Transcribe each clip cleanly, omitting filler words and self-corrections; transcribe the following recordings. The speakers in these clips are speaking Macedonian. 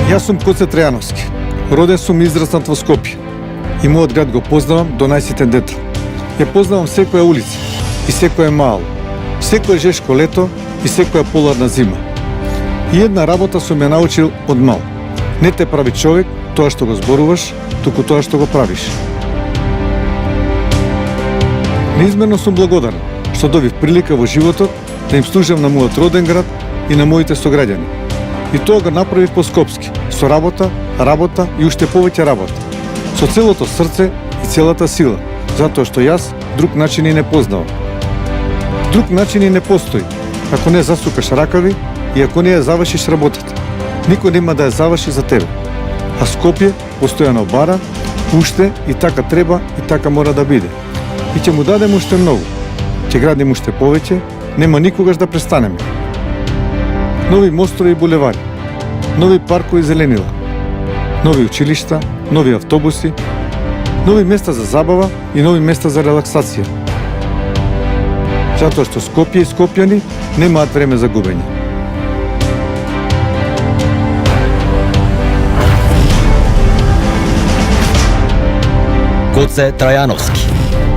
Јас сум Коце Трајановски. Роден сум и израснат во Скопје. И мојот град го познавам до најситен детал. Ја познавам секоја улица и секоја мало, секоја жешко лето и секоја поларна зима. И една работа сум ја научил од мал. Не те прави човек тоа што го зборуваш, туку тоа што го правиш. Неизмерно сум благодарен што добив прилика во животот да им служам на мојот роден град и на моите сограѓани. И тоа го направив по-скопски, со работа и уште повеќе работа. Со целото срце и целата сила, затоа што јас друг начин и не познавам. Друг начин и не постои, ако не засукаш ракави и ако не ја завршиш работата. Никој нема да ја заврши за тебе. А Скопје постојано бара, уште и така треба и така мора да биде. И ќе му дадем уште многу. Ќе градим уште повеќе, нема никогаш да престанеме. Нови мостови и булевари, нови паркови и зеленила, нови училишта, нови автобуси, нови места за забава и нови места за релаксација. Затоа што Скопје и скопјани немаат време за губење. Коце Трајановски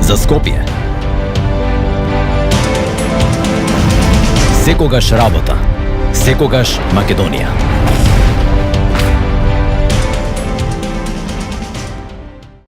за Скопје. Секогаш работа, секогаш Македонија.